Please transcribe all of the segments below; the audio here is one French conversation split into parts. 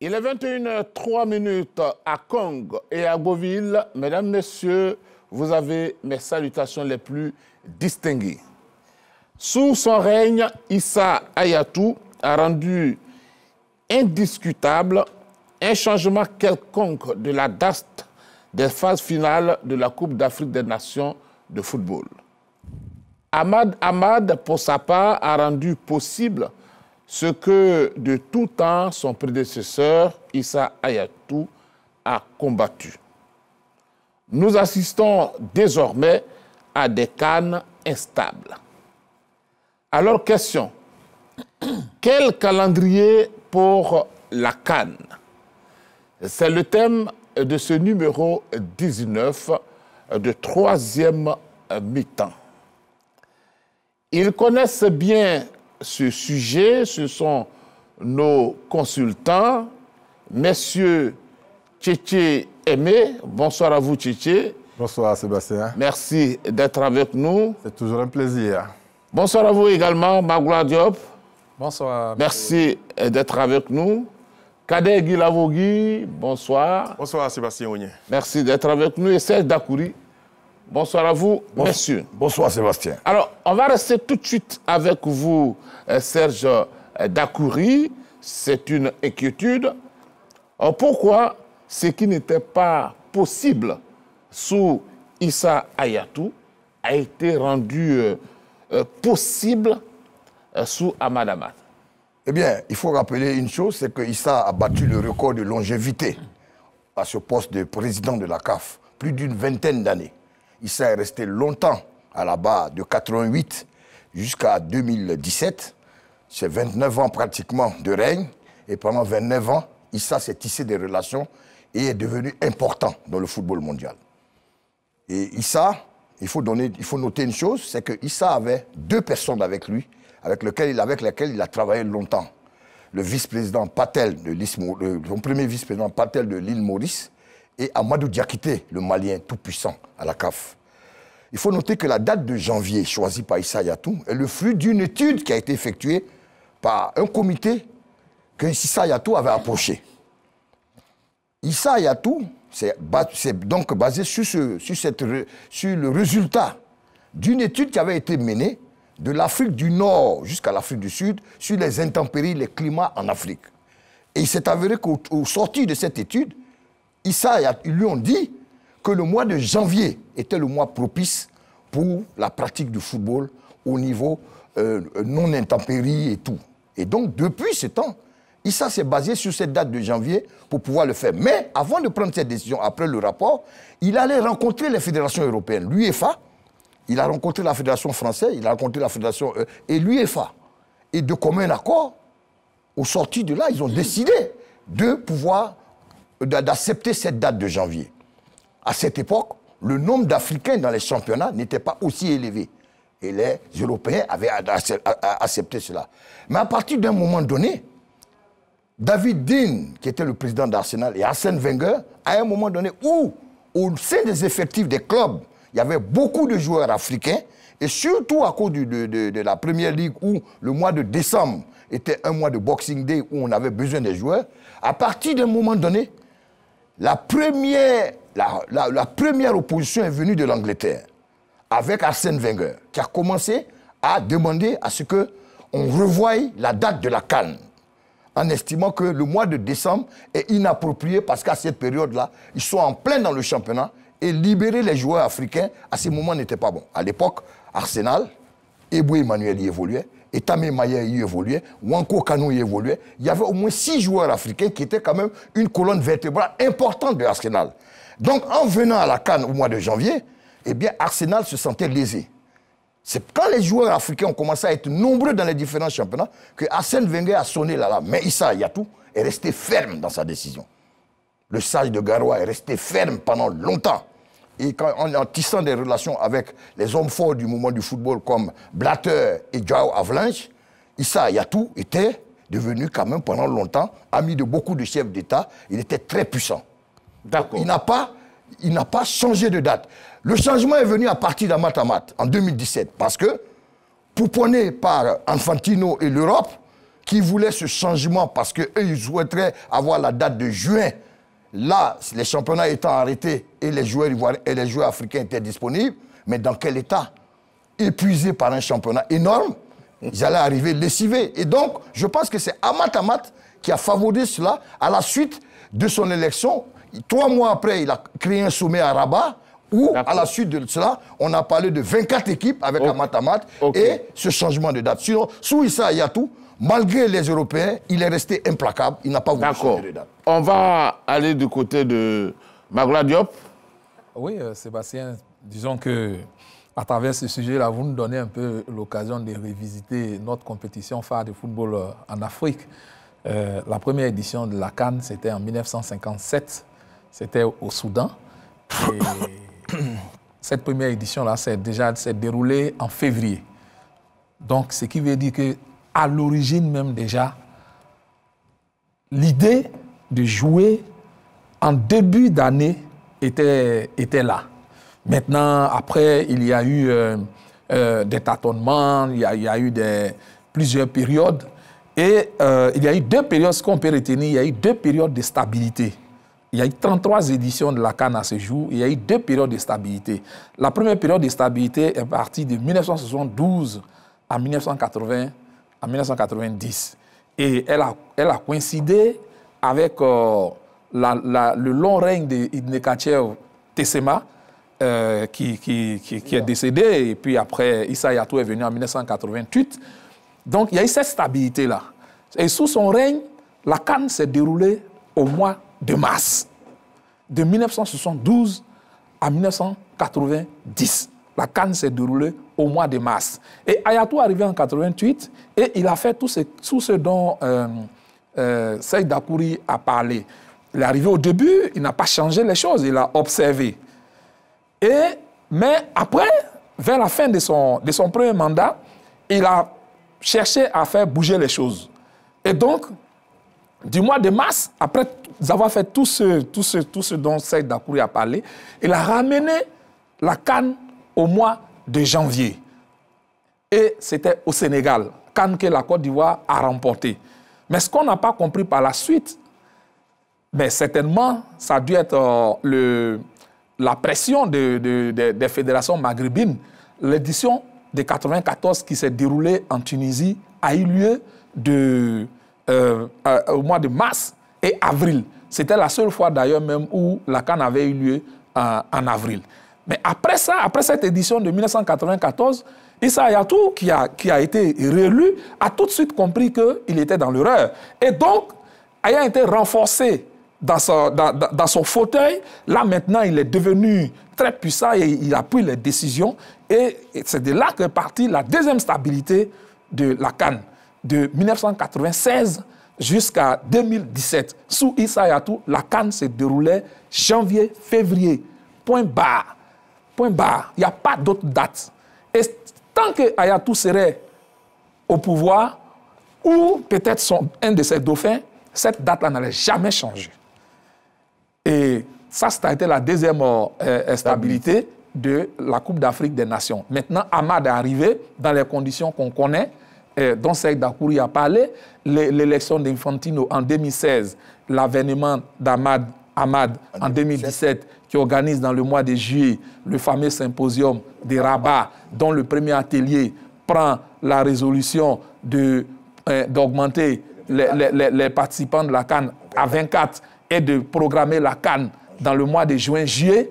Il est 21h03 à Kong et à Beauville. Mesdames, Messieurs, vous avez mes salutations les plus distinguées. Sous son règne, Issa Hayatou a rendu indiscutable un changement quelconque de la date des phases finales de la Coupe d'Afrique des Nations de football. Ahmad, pour sa part, a rendu possible ce que de tout temps son prédécesseur, Issa Hayatou, a combattu. Nous assistons désormais à des CAN instables. Alors, question, quel calendrier pour la CAN? C'est le thème de ce numéro 19 de troisième mi-temps. Ils connaissent bien ce sujet, ce sont nos consultants, messieurs Tchétché Aimé. Bonsoir à vous, Tchétché. Bonsoir, Sébastien. Merci d'être avec nous. C'est toujours un plaisir. Bonsoir à vous également, Magloire Diop. Bonsoir. Merci d'être avec nous. Kader Guilavogui, bonsoir. Bonsoir, Sébastien Ogné. Merci d'être avec nous. Et Serge Dakouri. Bonsoir à vous, messieurs. Bonsoir, Sébastien. Alors, on va rester tout de suite avec vous, Serge Dakouri. C'est une inquiétude. Pourquoi ce qui n'était pas possible sous Issa Hayatou a été rendu possible sous Ahmad Ahmad? Eh bien, il faut rappeler une chose, c'est que Issa a battu le record de longévité à ce poste de président de la CAF, plus d'une vingtaine d'années. Issa est resté longtemps à la barre, de 88 jusqu'à 2017. C'est 29 ans pratiquement de règne. Et pendant 29 ans, Issa s'est tissé des relations et est devenu important dans le football mondial. Et Issa, il faut noter une chose, c'est que Issa avait deux personnes avec lui, avec lesquelles il a travaillé longtemps. Le vice-président Patel, son premier vice-président Patel de l'île Maurice, et Amadou Diakité, le Malien tout-puissant à la CAF. Il faut noter que la date de janvier choisie par Issa Hayatou est le fruit d'une étude qui a été effectuée par un comité que Issa Hayatou avait approché. Issa Hayatou, c'est donc basé sur le résultat d'une étude qui avait été menée de l'Afrique du Nord jusqu'à l'Afrique du Sud sur les intempéries, les climats en Afrique. Et il s'est avéré qu'au sorti de cette étude, ils lui ont dit que le mois de janvier était le mois propice pour la pratique du football au niveau non-intempéries et tout. Et donc, depuis ce temps, Issa s'est basé sur cette date de janvier pour pouvoir le faire. Mais avant de prendre cette décision, après le rapport, il allait rencontrer les fédérations européennes, l'UEFA, il a rencontré la fédération française, il a rencontré la fédération et l'UEFA. Et de commun accord, au sorti de là, ils ont décidé de pouvoir d'accepter cette date de janvier. À cette époque, le nombre d'Africains dans les championnats n'était pas aussi élevé. Et les Européens avaient accepté cela. Mais à partir d'un moment donné, David Dean, qui était le président d'Arsenal, et Arsène Wenger, à un moment donné où, au sein des effectifs des clubs, il y avait beaucoup de joueurs africains, et surtout à cause de la Première Ligue, où le mois de décembre était un mois de Boxing Day, où on avait besoin des joueurs, à partir d'un moment donné, la première opposition est venue de l'Angleterre, avec Arsène Wenger, qui a commencé à demander à ce qu'on revoie la date de la CAN, en estimant que le mois de décembre est inapproprié parce qu'à cette période-là, ils sont en plein dans le championnat et libérer les joueurs africains, à ce moment, n'était pas bon. À l'époque, Arsenal, Eboué Emmanuel y évoluait, Etame Mayer y évoluait, Wanko Kano y évoluait. Il y avait au moins 6 joueurs africains qui étaient quand même une colonne vertébrale importante de Arsenal. Donc, en venant à la CAN au mois de janvier, eh bien, Arsenal se sentait lésé. C'est quand les joueurs africains ont commencé à être nombreux dans les différents championnats que Arsène Wenger a sonné là-là. Mais Issa Hayatou est resté ferme dans sa décision. Le sage de Garoua est resté ferme pendant longtemps. Et en tissant des relations avec les hommes forts du moment du football comme Blatter et Joao Avalanche, Issa Hayatou était devenu quand même pendant longtemps ami de beaucoup de chefs d'État. Il était très puissant. D'accord. Il n'a pas changé de date. Le changement est venu à partir d'Ahmad Ahmad en 2017 parce que, pouponné par Infantino et l'Europe, qui voulaient ce changement parce qu'eux, ils souhaiteraient avoir la date de juin. Là, les championnats étant arrêtés et les joueurs ivoiriens et les joueurs africains étaient disponibles, mais dans quel état? Épuisés par un championnat énorme, ils allaient arriver lessivés. Et donc, je pense que c'est Amat Amat qui a favorisé cela à la suite de son élection. 3 mois après, il a créé un sommet à Rabat où, à la suite de cela, on a parlé de 24 équipes avec Amat Amat et ce changement de date. Sinon, sous Issa Hayatou, malgré les Européens, il est resté implacable. Il n'a pas voulu changer de date. On va aller du côté de Magla Diop. Oui, Sébastien, disons que à travers ce sujet-là, vous nous donnez un peu l'occasion de revisiter notre compétition phare de football en Afrique. La première édition de la CAN, c'était en 1957. C'était au Soudan. Et cette première édition-là s'est déroulée en février. Donc, ce qui veut dire qu'à l'origine même déjà, l'idée de jouer en début d'année était là. Maintenant, après, il y a eu des tâtonnements, il y a eu plusieurs périodes. Et il y a eu 2 périodes, ce qu'on peut retenir, il y a eu 2 périodes de stabilité. Il y a eu 33 éditions de la CAN à ce jour, il y a eu 2 périodes de stabilité. La première période de stabilité est partie de 1972 à 1980, à 1990. Et elle a coïncidé avec le long règne de Ibn Kachev Tessema, qui est décédé, et puis après, Issa Hayatou est venu en 1988. Donc, il y a eu cette stabilité-là. Et sous son règne, la CAN s'est déroulée au mois de mars, de 1972 à 1990. La CAN s'est déroulée au mois de mars. Et Hayatou est arrivé en 1988 et il a fait tout ce dont Seyd Dakouri a parlé. Il est arrivé au début, il n'a pas changé les choses, il a observé. Mais après, vers la fin de son premier mandat, il a cherché à faire bouger les choses. Et donc, du mois de mars, après avoir fait tout ce dont Seyd Dakouri a parlé, il a ramené la CAN au mois de janvier. Et c'était au Sénégal, CAN que la Côte d'Ivoire a remporté. Mais ce qu'on n'a pas compris par la suite, mais certainement, ça a dû être la pression des fédérations maghrébines. L'édition de 1994 qui s'est déroulée en Tunisie a eu lieu au mois de mars et avril. C'était la seule fois d'ailleurs même où la CAN avait eu lieu en avril. Mais après ça, après cette édition de 1994, Issa Hayatou, qui a été réélu, a tout de suite compris qu'il était dans l'erreur. Et donc, ayant été renforcé dans son fauteuil, là maintenant, il est devenu très puissant et il a pris les décisions. Et c'est de là qu'est partie la deuxième stabilité de la CAN, de 1996 jusqu'à 2017. Sous Issa Hayatou, la CAN se déroulait janvier-février. Point barre. Point barre. Il n'y a pas d'autre date. Et tant que Hayatou serait au pouvoir, ou peut-être un de ses dauphins, cette date-là n'allait jamais changer. Et ça a été la deuxième stabilité de la Coupe d'Afrique des Nations. Maintenant, Ahmad est arrivé dans les conditions qu'on connaît, dont Seyd Dakouri a parlé, l'élection d'Infantino en 2016, l'avènement d'Ahmad en 2017, qui organise dans le mois de juillet le fameux symposium de Rabat, dont le premier atelier prend la résolution d'augmenter les participants de la CAN à 24 et de programmer la CAN dans le mois de juin-juillet.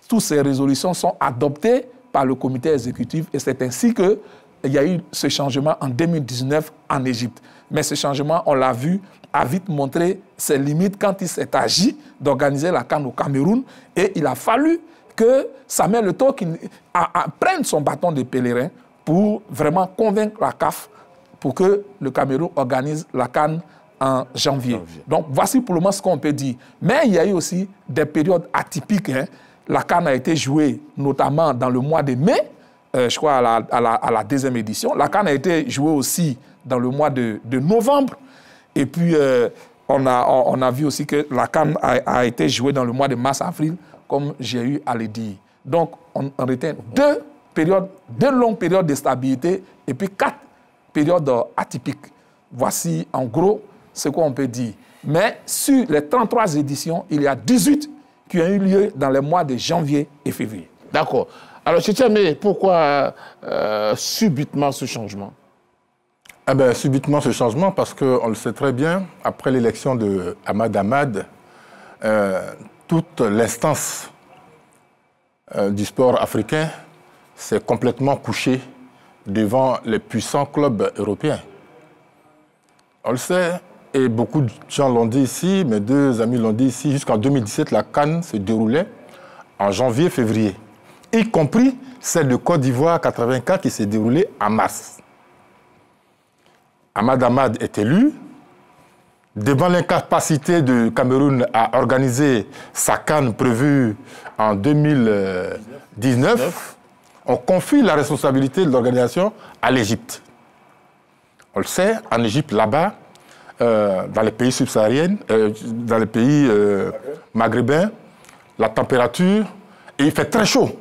Toutes ces résolutions sont adoptées par le comité exécutif et c'est ainsi qu'il y a eu ce changement en 2019 en Égypte. Mais ce changement, on l'a vu, a vite montré ses limites quand il s'est agi d'organiser la CAN au Cameroun. Et il a fallu que Samuel Eto'o prenne son bâton de pèlerin pour vraiment convaincre la CAF pour que le Cameroun organise la CAN en janvier. Donc voici pour le moment ce qu'on peut dire. Mais il y a eu aussi des périodes atypiques. Hein. La CAN a été jouée notamment dans le mois de mai, je crois à la deuxième édition. La CAN a été jouée aussi dans le mois de novembre. Et puis, on a vu aussi que la CAN a été jouée dans le mois de mars-avril, comme j'ai eu à le dire. Donc, on retient deux longues périodes de stabilité et puis 4 périodes atypiques. Voici en gros ce qu'on peut dire. Mais sur les 33 éditions, il y a 18 qui ont eu lieu dans les mois de janvier et février. D'accord. Alors, Tchétchamé, pourquoi subitement ce changement? Eh bien, subitement ce changement, parce qu'on le sait très bien, après l'élection de Ahmad Ahmad, toute l'instance du sport africain s'est complètement couchée devant les puissants clubs européens. On le sait, et beaucoup de gens l'ont dit ici, mes deux amis l'ont dit ici, jusqu'en 2017, la CAN se déroulait en janvier-février, y compris celle de Côte d'Ivoire 84 qui s'est déroulée en mars. Ahmad Ahmad est élu. Devant l'incapacité du Cameroun à organiser sa CAN prévue en 2019, on confie la responsabilité de l'organisation à l'Égypte. On le sait, en Égypte, là-bas, dans les pays subsahariens, dans les pays maghrébins, la température, et il fait très chaud.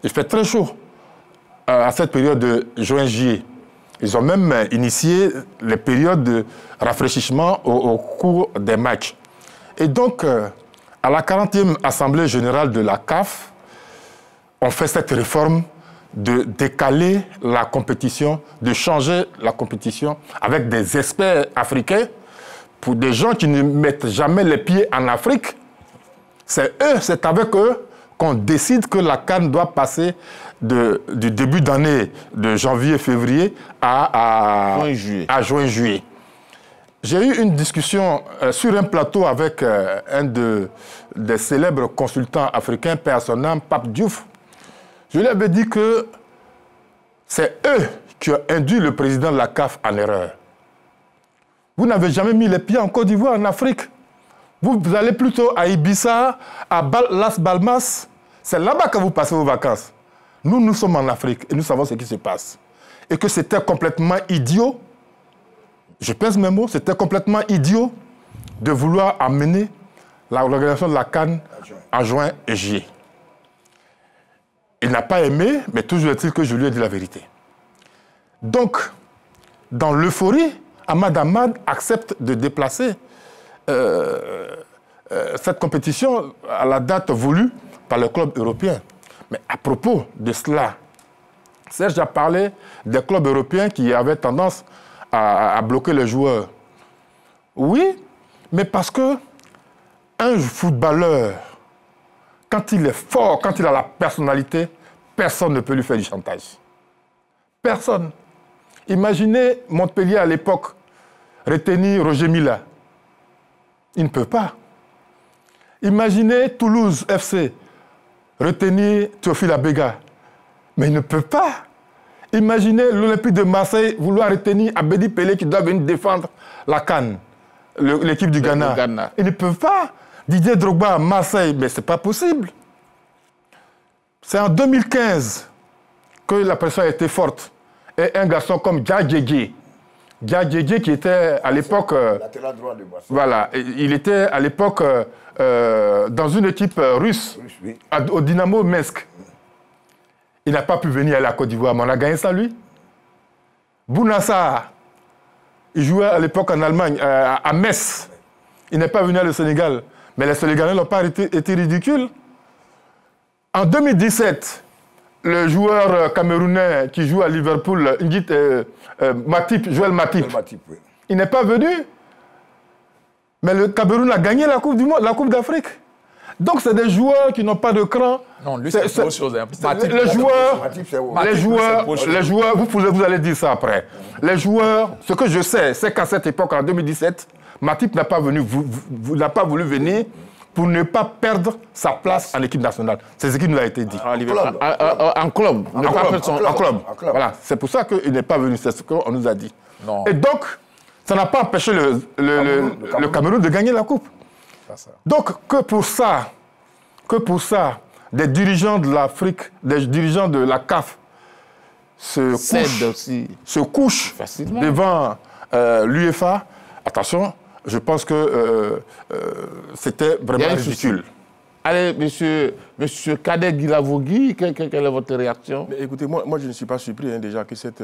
Il fait très chaud à cette période de juin-juillet. Ils ont même initié les périodes de rafraîchissement au cours des matchs. Et donc, à la 40e Assemblée générale de la CAF, on fait cette réforme de décaler la compétition, de changer la compétition avec des experts africains pour des gens qui ne mettent jamais les pieds en Afrique. C'est avec eux qu'on décide que la CAN doit passer du début d'année de janvier-février à juin-juillet. J'ai eu une discussion sur un plateau avec un des célèbres consultants africains, père son nom, Pape Diouf. Je lui avais dit que c'est eux qui ont induit le président de la CAF en erreur. Vous n'avez jamais mis les pieds en Côte d'Ivoire, en Afrique. Vous allez plutôt à Ibiza, à Las Balmas. C'est là-bas que vous passez vos vacances. Nous, nous sommes en Afrique et nous savons ce qui se passe. Et que c'était complètement idiot, je pèse mes mots, c'était complètement idiot de vouloir amener l'organisation de la CAN en juin et juillet. Il n'a pas aimé, mais toujours est-il que je lui ai dit la vérité. Donc, dans l'euphorie, Ahmad Ahmad accepte de déplacer cette compétition à la date voulue par le club européen. Mais à propos de cela, Serge a parlé des clubs européens qui avaient tendance à bloquer les joueurs. Oui, mais parce que un footballeur, quand il est fort, quand il a la personnalité, personne ne peut lui faire du chantage. Personne. Imaginez Montpellier à l'époque, retenir Roger Mila. Il ne peut pas. Imaginez Toulouse FC, retenir Théophile Abega. Mais il ne peut pas. Imaginez l'Olympique de Marseille vouloir retenir Abedi Pelé qui doit venir défendre la CAN, l'équipe du Ghana. Ils ne peuvent pas. Didier Drogba à Marseille, mais ce n'est pas possible. C'est en 2015 que la pression a été forte. Et un garçon comme Djadjedje, qui était à l'époque... latéral droit de Marseille. Voilà, il était à l'époque dans une équipe russe, oui. Au Dynamo Minsk. Il n'a pas pu venir à la Côte d'Ivoire, mais on a gagné ça, lui. Bounassar, il jouait à l'époque en Allemagne, à Metz. Il n'est pas venu au Sénégal. Mais les Sénégalais n'ont pas été ridicules. En 2017, le joueur camerounais qui joue à Liverpool, Joël Matip, Oui. il n'est pas venu. Mais le Cameroun a gagné la Coupe du Monde, la Coupe d'Afrique. Donc, c'est des joueurs qui n'ont pas de cran. Non, lui, c'est autre chose. Les joueurs, vous allez dire ça après. Les joueurs, ce que je sais, c'est qu'à cette époque, en 2017, Matip n'a pas voulu venir pour ne pas perdre sa place en équipe nationale. C'est ce qui nous a été dit. En club. En club. Voilà. C'est pour ça qu'il n'est pas venu. C'est ce qu'on nous a dit. Non. Et donc, ça n'a pas empêché le Cameroun de gagner la Coupe. Donc, que pour ça, des dirigeants de l'Afrique, des dirigeants de la CAF se couchent devant l'UEFA, attention, je pense que c'était vraiment ridicule. Allez, monsieur Kader Guilavogui, quelle est votre réaction? Mais écoutez, moi je ne suis pas surpris déjà que cette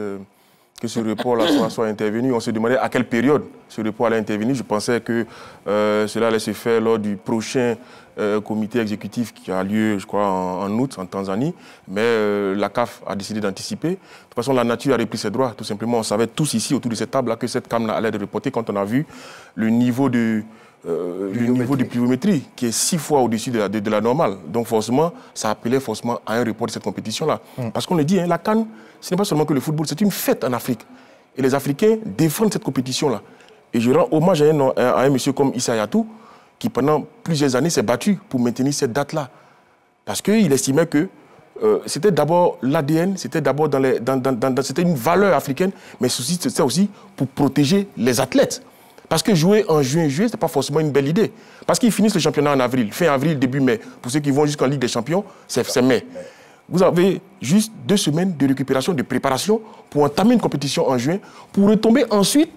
que ce report-là soit intervenu. On se demandait à quelle période ce report allait intervenir. Je pensais que cela allait se faire lors du prochain comité exécutif qui a lieu, je crois, en août, en Tanzanie. Mais la CAF a décidé d'anticiper. De toute façon, la nature a repris ses droits. Tout simplement, on savait tous ici, autour de cette table-là, que cette CAN allait être reportée quand on a vu le niveau de pluviométrie qui est 6 fois au-dessus de la normale. Donc forcément, ça appelait forcément à un report de cette compétition-là. Parce qu'on le dit, hein, la CAN, ce n'est pas seulement que le football, c'est une fête en Afrique. Et les Africains défendent cette compétition-là. Et je rends hommage à un monsieur comme Issa Hayatou, qui pendant plusieurs années s'est battu pour maintenir cette date-là. Parce qu'il estimait que c'était d'abord l'ADN, c'était d'abord c'était une valeur africaine, mais c'était aussi pour protéger les athlètes. Parce que jouer en juin-juillet, ce n'est pas forcément une belle idée. Parce qu'ils finissent le championnat en avril, fin avril, début mai. Pour ceux qui vont jusqu'en Ligue des Champions, c'est mai. Vous avez juste 2 semaines de récupération, de préparation pour entamer une compétition en juin, pour retomber ensuite,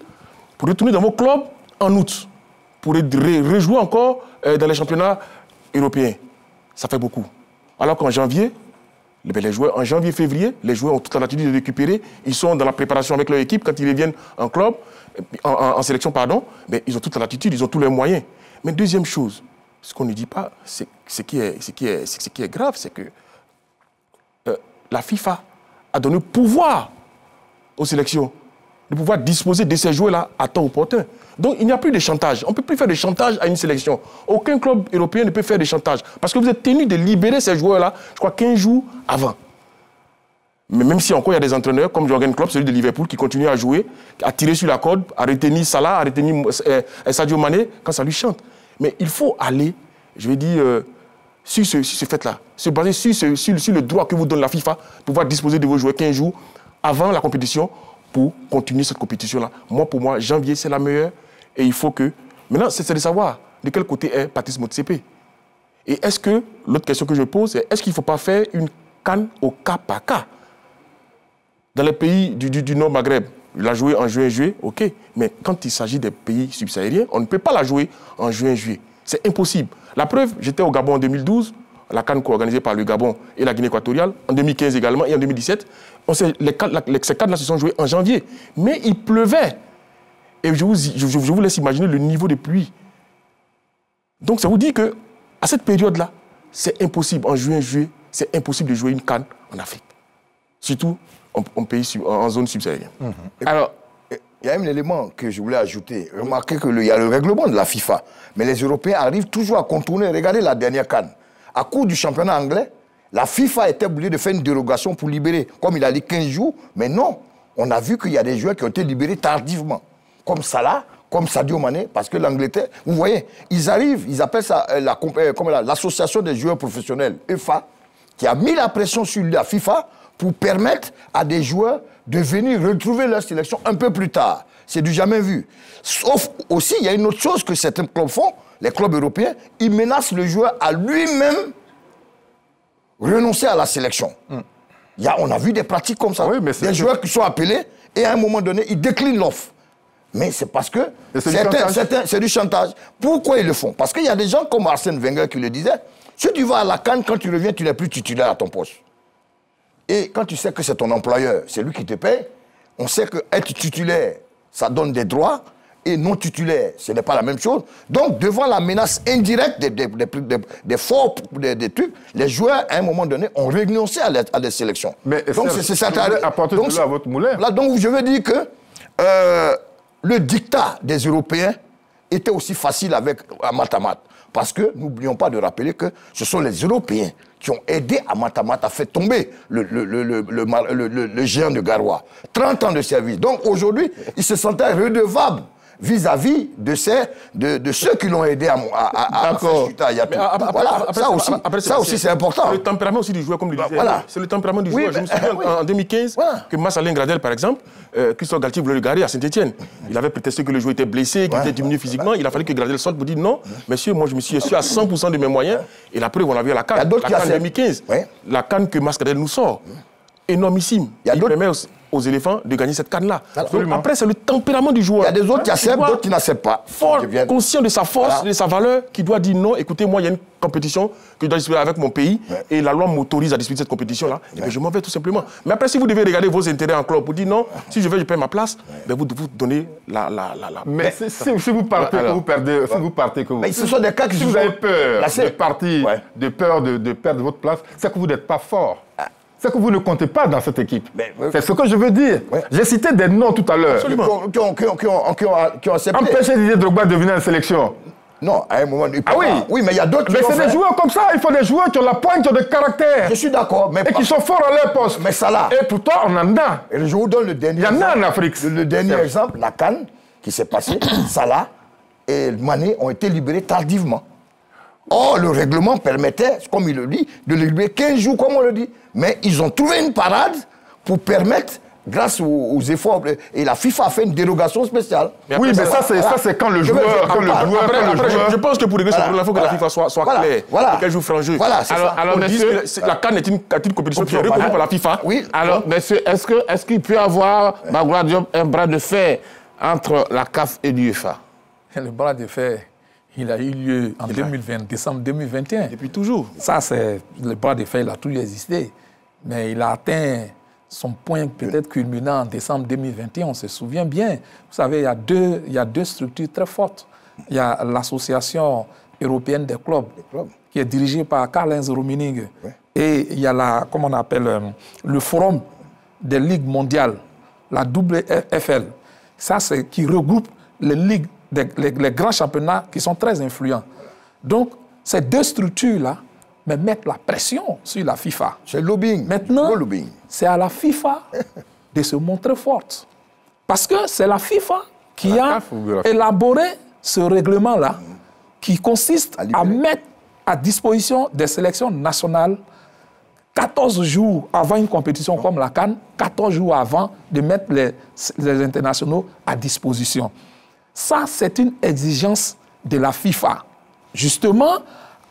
pour retourner dans vos clubs en août, pour rejouer encore dans les championnats européens. Ça fait beaucoup. Alors qu'en janvier, les joueurs, en janvier-février, les joueurs ont toute la latitude de récupérer. Ils sont dans la préparation avec leur équipe. Quand ils reviennent en club, en sélection, pardon, mais ils ont toute la latitude, ils ont tous les moyens. Mais deuxième chose, ce qu'on ne dit pas, ce qui est grave, c'est que la FIFA a donné pouvoir aux sélections de pouvoir disposer de ces joueurs-là à temps opportun. Donc il n'y a plus de chantage. On ne peut plus faire de chantage à une sélection. Aucun club européen ne peut faire de chantage. Parce que vous êtes tenu de libérer ces joueurs-là, je crois, 15 jours avant. Mais même si encore il y a des entraîneurs, comme Jürgen Klopp, celui de Liverpool, qui continue à jouer, à tirer sur la corde, à retenir Salah, à retenir Sadio Mané, quand ça lui chante. Mais il faut aller, je vais dire, sur ce fait-là, se baser sur le droit que vous donne la FIFA, pouvoir disposer de vos joueurs 15 jours avant la compétition pour continuer cette compétition-là. Moi, pour moi, janvier, c'est la meilleure. Et il faut que... Maintenant, c'est de savoir de quel côté est Patrice Motsepe. Et est-ce que, l'autre question que je pose, c'est est-ce qu'il ne faut pas faire une CAN au cas par cas? Dans les pays du Nord Maghreb, la jouer en juin-juillet, ok. Mais quand il s'agit des pays subsahariens, on ne peut pas la jouer en juin-juillet. C'est impossible. La preuve, j'étais au Gabon en 2012, la CAN co-organisée par le Gabon et la Guinée équatoriale, en 2015 également et en 2017. Ces CAN-là se sont joués en janvier. Mais il pleuvait. Et je vous laisse imaginer le niveau de pluie. Donc ça vous dit qu'à cette période-là, c'est impossible, en juin-juillet, c'est impossible de jouer une CAN en Afrique. Surtout en zone subsaharienne. Alors, il y a un élément que je voulais ajouter. Remarquez qu'il y a le règlement de la FIFA. Mais les Européens arrivent toujours à contourner. Regardez la dernière CAN. À cause du championnat anglais, la FIFA était obligée de faire une dérogation pour libérer, comme il a dit, 15 jours. Mais non, on a vu qu'il y a des joueurs qui ont été libérés tardivement. Comme Salah, comme Sadio Mané, parce que l'Angleterre, vous voyez, ils arrivent, ils appellent ça l'association des joueurs professionnels, EFA, qui a mis la pression sur la FIFA pour permettre à des joueurs de venir retrouver leur sélection un peu plus tard. C'est du jamais vu. Sauf aussi, il y a une autre chose que certains clubs font, les clubs européens, ils menacent le joueur à lui-même renoncer à la sélection. On a vu des pratiques comme ça. Oui, des joueurs qui sont appelés et à un moment donné, ils déclinent l'offre. Mais c'est parce que c'est du chantage. Pourquoi ils le font? Parce qu'il y a des gens comme Arsène Wenger qui le disait, si tu vas à la CAN, quand tu reviens, tu n'es plus titulaire à ton poste. Et quand tu sais que c'est ton employeur, c'est lui qui te paye, on sait qu'être titulaire, ça donne des droits, et non titulaire, ce n'est pas la même chose. Donc, devant la menace indirecte des trucs, les joueurs, à un moment donné, ont renoncé à des sélections. Mais donc, c'est ça. Apporter de l'eau à votre moulin. Là, donc, je veux dire que le dictat des Européens était aussi facile avec Matamat. Parce que, n'oublions pas de rappeler que ce sont les Européens qui ont aidé à Matamat à faire tomber le géant de Garoua. 30 ans de service. Donc aujourd'hui, ils se sentaient redevables vis-à-vis de ceux qui l'ont aidé à faire chuter Hayatou. Ça aussi, c'est important. Le tempérament aussi du joueur, comme le disait. Voilà. C'est le tempérament du joueur. Je me souviens en 2015 que Mass-Alain Gradel, par exemple, Christophe Galtier voulait le garer à Saint-Etienne. Il avait prétexté que le joueur était blessé, qu'il était diminué physiquement. Il a fallu que Gradel sorte pour dire non, monsieur, moi je me suis assuré à 100% de mes moyens. Et la preuve, on l'a vu à la CAN. La CAN 2015. La CAN que Mass Gradel nous sort. Énormissime. Il y a aux éléphants de gagner cette canne-là. Après, c'est le tempérament du joueur. Il y a des autres qui acceptent, d'autres qui n'acceptent pas. Fort conscient de sa force, de sa valeur, qui doit dire non, écoutez, moi, il y a une compétition que je dois disputer avec mon pays et la loi m'autorise à disputer cette compétition-là. Et bien, je m'en vais tout simplement. Mais après, si vous devez regarder vos intérêts en club pour dire non, si je vais, je paie ma place, ben vous donnez la... Mais si vous partez, que vous perdez, si vous partez, que vous... Mais ce sont des cas qui si vous avez peur de partir, de peur de perdre votre place, c'est que vous n'êtes pas fort. C'est que vous ne comptez pas dans cette équipe. C'est ce que je veux dire. J'ai cité des noms tout à l'heure. Qui ont accepté. Empêcher Didier Drogba de venir en sélection. Non, à un moment... Oui, mais il y a d'autres qui Mais c'est des joueurs comme ça. Il faut des joueurs qui ont la pointe, qui ont des caractères. Je suis d'accord. Et qui sont forts à leur poste. Mais ça là... Et pourtant, on en a. Et je vous donne le dernier exemple. Il y en a en Afrique. Le dernier exemple, la CAN qui s'est passée, Salah et Mané ont été libérés tardivement. Or, le règlement permettait, comme il le dit, de les libérer 15 jours, comme on le dit. Mais ils ont trouvé une parade pour permettre, grâce aux efforts, et la FIFA a fait une dérogation spéciale. Oui, mais ça, c'est quand le joueur... Je pense que pour régler ce problème, il faut que la FIFA soit claire. Et qu'elle joue franc jeu. Alors, messieurs, la CAN est une compétition qui est reconnue par la FIFA. Oui. Alors, messieurs, est-ce qu'il peut y avoir, Magoula Diop, un bras de fer entre la CAF et l'UEFA? Le bras de fer, il a eu lieu en décembre 2021. Depuis toujours. Ça, c'est le bras de fer, il a toujours existé. Mais il a atteint son point peut-être culminant en décembre 2021, on se souvient bien. Vous savez, il y a deux structures très fortes. Il y a l'Association européenne des clubs, qui est dirigée par Karl-Heinz Rummenigge. Et il y a comment on appelle, le Forum des ligues mondiales, la WFL. Ça, c'est qui regroupe les ligues, les grands championnats qui sont très influents. Donc, ces deux structures-là mettent la pression sur la FIFA. C'est le lobbying. Maintenant, c'est à la FIFA de se montrer forte. Parce que c'est la FIFA qui a élaboré ce règlement-là, qui consiste à mettre à disposition des sélections nationales 14 jours avant une compétition comme la CAN, 14 jours avant de mettre les internationaux à disposition. Ça, c'est une exigence de la FIFA. Justement,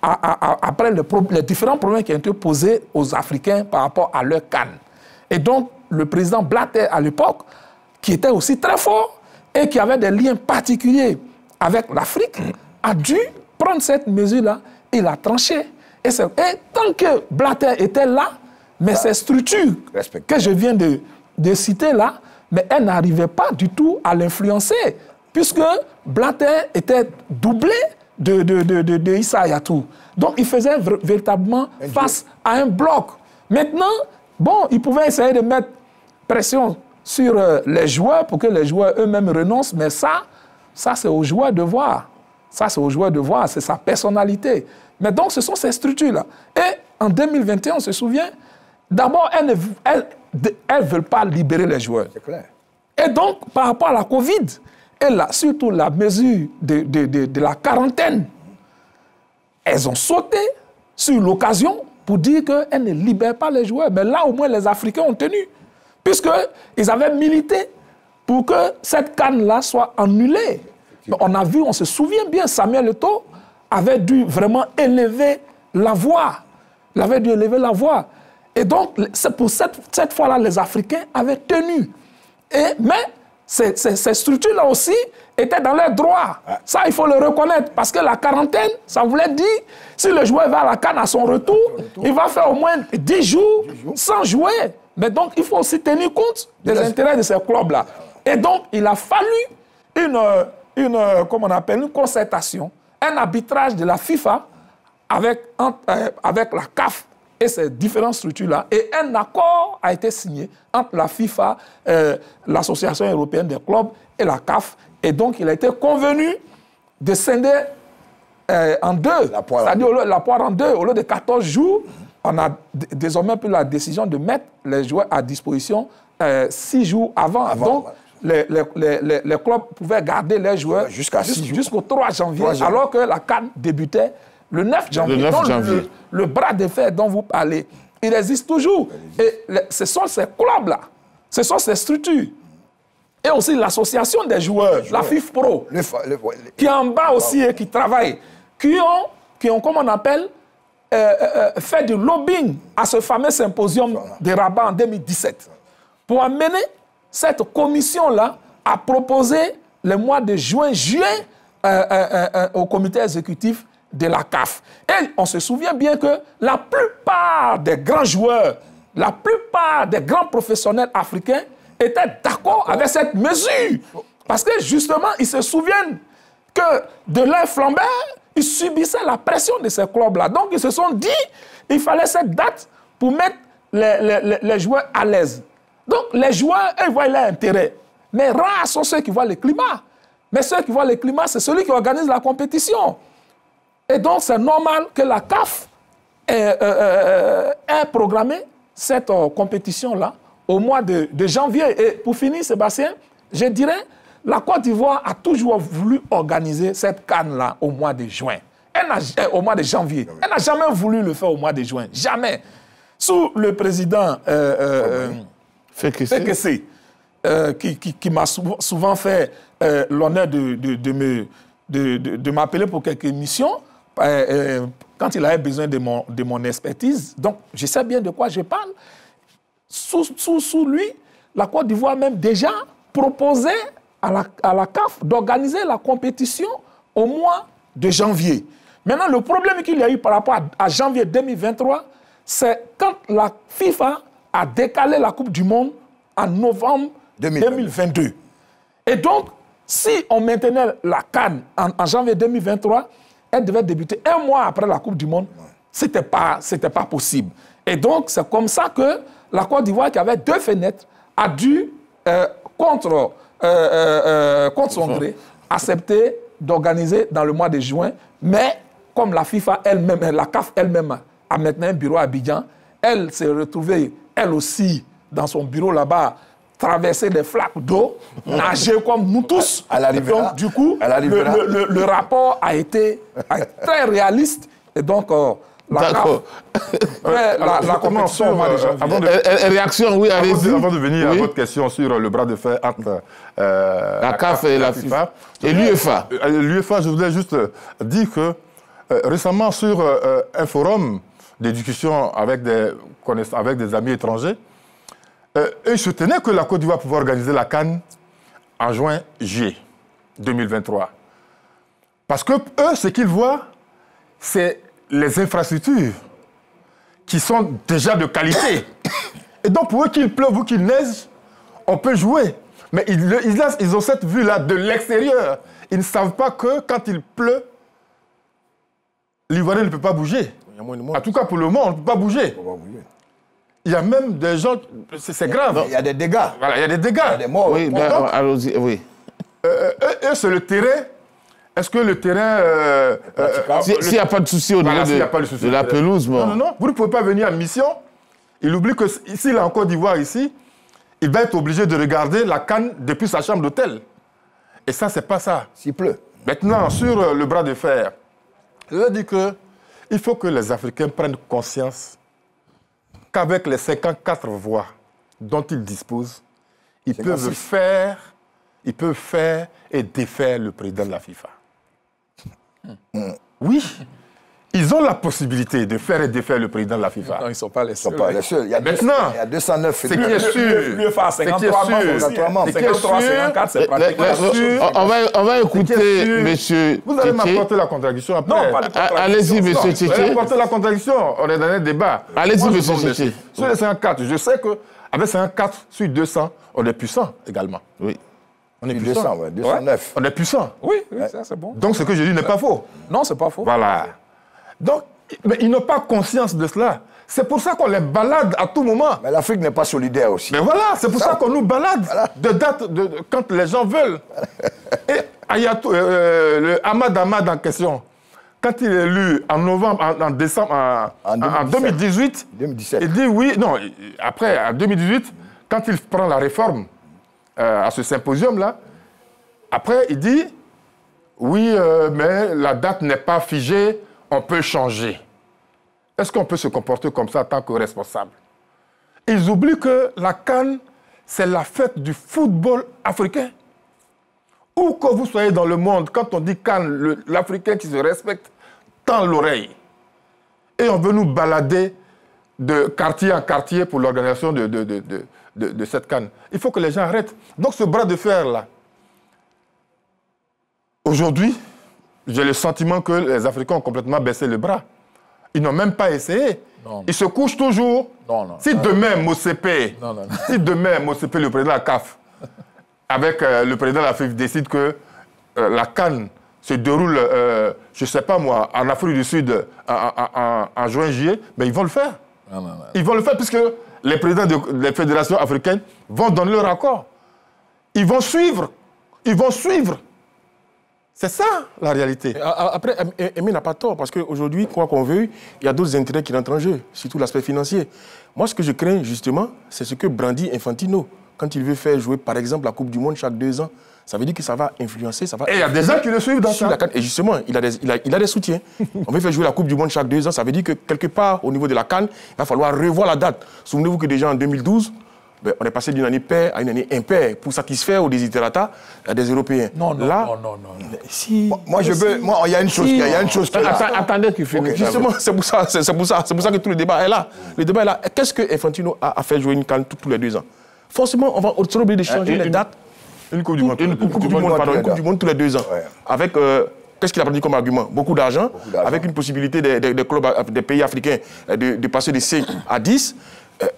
après les différents problèmes qui ont été posés aux Africains par rapport à leur CAN. Et donc, le président Blatter, à l'époque, qui était aussi très fort et qui avait des liens particuliers avec l'Afrique, a dû prendre cette mesure-là et la trancher. Et tant que Blatter était là, mais ces structures que je viens de citer là, mais elles n'arrivaient pas du tout à l'influencer, puisque Blatter était doublé de Issa Hayatou. Donc, il faisait véritablement face à un bloc. Maintenant, bon, il pouvait essayer de mettre pression sur les joueurs pour que les joueurs eux-mêmes renoncent, mais ça c'est aux joueurs de voir. Ça, c'est aux joueurs de voir, c'est sa personnalité. Mais donc, ce sont ces structures-là. Et en 2021, on se souvient, d'abord, elles ne veulent pas libérer les joueurs. C'est clair. Et donc, par rapport à la Covid, et là, surtout la mesure de la quarantaine, elles ont sauté sur l'occasion pour dire qu'elles ne libèrent pas les joueurs. Mais là, au moins, les Africains ont tenu, puisqu'ils avaient milité pour que cette CAN-là soit annulée. On a vu, on se souvient bien, Samuel Eto'o avait dû vraiment élever la voix. Il avait dû élever la voix. Et donc, pour cette fois-là, les Africains avaient tenu. Mais ces structures-là aussi étaient dans leurs droits. Ça, il faut le reconnaître. Parce que la quarantaine, ça voulait dire, si le joueur va à la CAN à son retour, il va faire au moins 10 jours sans jouer. Mais donc, il faut aussi tenir compte des intérêts de ces clubs-là. Et donc, il a fallu comment on appelle, une concertation, un arbitrage de la FIFA avec la CAF et ces différentes structures-là. Et un accord a été signé entre la FIFA, l'Association européenne des clubs et la CAF. Et donc, il a été convenu de scinder en deux. C'est-à-dire la poire en deux. Au lieu de 14 jours, on a désormais pris la décision de mettre les joueurs à disposition 6 jours avant. Donc, les clubs pouvaient garder les joueurs jusqu'au 3 janvier, alors que la CAN débutait le 9 janvier. Le bras de fer dont vous parlez, il existe toujours. Et ce sont ces clubs-là, ce sont ces structures. Et aussi l'association des joueurs, la FIFPro, qui est en bas aussi et qui travaille, qui ont comme on appelle, fait du lobbying à ce fameux symposium de Rabat en 2017. pour amener cette commission-là à proposer le mois de juin-juillet au comité exécutif de la CAF. Et on se souvient bien que la plupart des grands joueurs, la plupart des grands professionnels africains étaient d'accord avec cette mesure. Parce que justement, ils se souviennent que de leur flambeur, ils subissaient la pression de ces clubs-là. Donc, ils se sont dit qu'il fallait cette date pour mettre les joueurs à l'aise. Donc, les joueurs, eux, voient leur intérêt. Mais rares sont ceux qui voient le climat. Mais ceux qui voient le climat, c'est celui qui organise la compétition. Et donc, c'est normal que la CAF ait programmé cette compétition-là au mois de janvier. Et pour finir, Sébastien, je dirais, la Côte d'Ivoire a toujours voulu organiser cette CAN-là au mois de juin. Au mois de janvier. Elle n'a jamais voulu le faire au mois de juin. Jamais. Sous le président Fekese, qui m'a souvent fait l'honneur de m'appeler pour quelques missions, quand il avait besoin de mon expertise. Donc, je sais bien de quoi je parle. Sous lui, la Côte d'Ivoire même déjà proposait à la CAF d'organiser la compétition au mois de janvier. Maintenant, le problème qu'il y a eu par rapport à janvier 2023, c'est quand la FIFA a décalé la Coupe du Monde en novembre 2022. Et donc, si on maintenait la CAN en janvier 2023, elle devait débuter un mois après la Coupe du Monde. Ce n'était pas possible. Et donc, c'est comme ça que la Côte d'Ivoire, qui avait 2 fenêtres, a dû, contre son gré, accepter d'organiser dans le mois de juin. Mais comme la FIFA elle-même, la CAF elle-même a maintenant un bureau à Abidjan, elle s'est retrouvée, elle aussi, dans son bureau là-bas, traverser des flaques d'eau, nager comme nous tous. Donc, du coup, le rapport a été très réaliste. Et donc, la compétition... Réaction, oui, allez-y. Avant de venir à votre question sur le bras de fer entre la CAF et la FIFA. Et l'UEFA. L'UEFA, je voulais juste dire que récemment, sur un forum de discussion avec des amis étrangers, ils soutenaient que la Côte d'Ivoire pouvait organiser la CAN en juin-juillet 2023. Parce que eux, ce qu'ils voient, c'est les infrastructures qui sont déjà de qualité. Et donc, pour eux, qu'il pleuve ou qu'il neige, on peut jouer. Mais ils ont cette vue-là de l'extérieur. Ils ne savent pas que quand il pleut, l'Ivoirien ne peut pas bouger. En tout cas, pour le moment, on ne peut pas bouger. Il y a même des gens... C'est grave. Il y a des dégâts. Voilà, il y a des dégâts. Il y a des morts. Oui, mais allons-y, oui. C'est le terrain. Est-ce que le terrain... S'il n'y a pas de souci au niveau de la pelouse... Non, non, non. Vous ne pouvez pas venir en mission. Il oublie que s'il est en Côte d'Ivoire ici, il va être obligé de regarder la CAN depuis sa chambre d'hôtel. Et ça, c'est pas ça. S'il pleut. Maintenant, sur le bras de fer, je veux dire qu'il faut que les Africains prennent conscience qu'avec les 54 voix dont ils disposent, ils peuvent faire et défaire le président de la FIFA. Oui, ils ont la possibilité de faire et défaire le président de la FIFA. Non, ils ne sont pas les seuls. Il y a Maintenant, il y a 209 ce qui est sûr, l'UEFA a 53 membres. 53, 54, c'est pratiquement... On va écouter monsieur Vous allez Tchétché. m'apporter la contradiction après. Non, pas de contradiction. Allez-y, monsieur Vous allez Tchétché. m'apporter la contradiction. On est dans un débat. Allez-y, Moi, monsieur je donne Tchétché. des- Sur les 54, je sais qu'avec 54 sur 200, on est puissant également. Oui. On est 200, puissant. ouais, 209. On est puissant. Oui, ça c'est bon. Donc ce que je dis n'est pas faux. Non, c'est pas faux. Voilà. Donc, mais ils n'ont pas conscience de cela. C'est pour ça qu'on les balade à tout moment. Mais l'Afrique n'est pas solidaire aussi. Mais voilà, c'est pour ça qu'on nous balade de date quand les gens veulent. Et Ayatou, le Ahmad en question, quand il est élu en novembre, en décembre, en 2018, 2017. il dit oui, non, après, en 2018, quand il prend la réforme à ce symposium-là, après, il dit oui, mais la date n'est pas figée, on peut changer. Est-ce qu'on peut se comporter comme ça en tant que responsable? Ils oublient que la CAN, c'est la fête du football africain. Où que vous soyez dans le monde, quand on dit CAN, l'Africain qui se respecte tend l'oreille. Et on veut nous balader de quartier en quartier pour l'organisation de cette CAN. Il faut que les gens arrêtent. Donc ce bras de fer-là, aujourd'hui, j'ai le sentiment que les Africains ont complètement baissé le bras. Ils n'ont même pas essayé. Non. Ils se couchent toujours. Si demain, Motsepe, si demain, Motsepe, le président de la CAF, avec le président de la FIFA, décide que la CAN se déroule, je ne sais pas moi, en Afrique du Sud en juin-juillet, ben ils vont le faire. Ils vont le faire puisque les présidents des fédérations africaines vont donner leur accord. Ils vont suivre. Ils vont suivre. C'est ça, la réalité. Après, Aimé n'a pas tort, parce qu'aujourd'hui, quoi qu'on veuille, il y a d'autres intérêts qui rentrent en jeu, surtout l'aspect financier. Moi, ce que je crains, justement, c'est ce que brandit Infantino. Quand il veut faire jouer, par exemple, la Coupe du Monde chaque 2 ans, ça veut dire que ça va influencer, ça va... Et il y a des gens qui le suivent dans ça. Et justement, il a des soutiens. On veut faire jouer la Coupe du Monde chaque 2 ans, ça veut dire que quelque part, au niveau de la CAN, il va falloir revoir la date. Souvenez-vous que déjà en 2012, ben, on est passé d'une année paire à une année impaire pour satisfaire aux désirata des Européens. Non. Si, moi, il y a une chose, il y a une chose qui est là. Attendez qu'il finisse. Okay. Justement, c'est pour ça que tout le débat est là. Le débat est là. Qu'est-ce que Infantino a fait jouer une CAN tous les 2 ans? Forcément, on va être obligé de changer les dates. Une Coupe du Monde. Une Coupe du Monde tous les 2 ans. Ouais. Avec, qu'est-ce qu'il a pris comme argument? Beaucoup d'argent, avec une possibilité des clubs, des pays africains de passer de 5 à 10.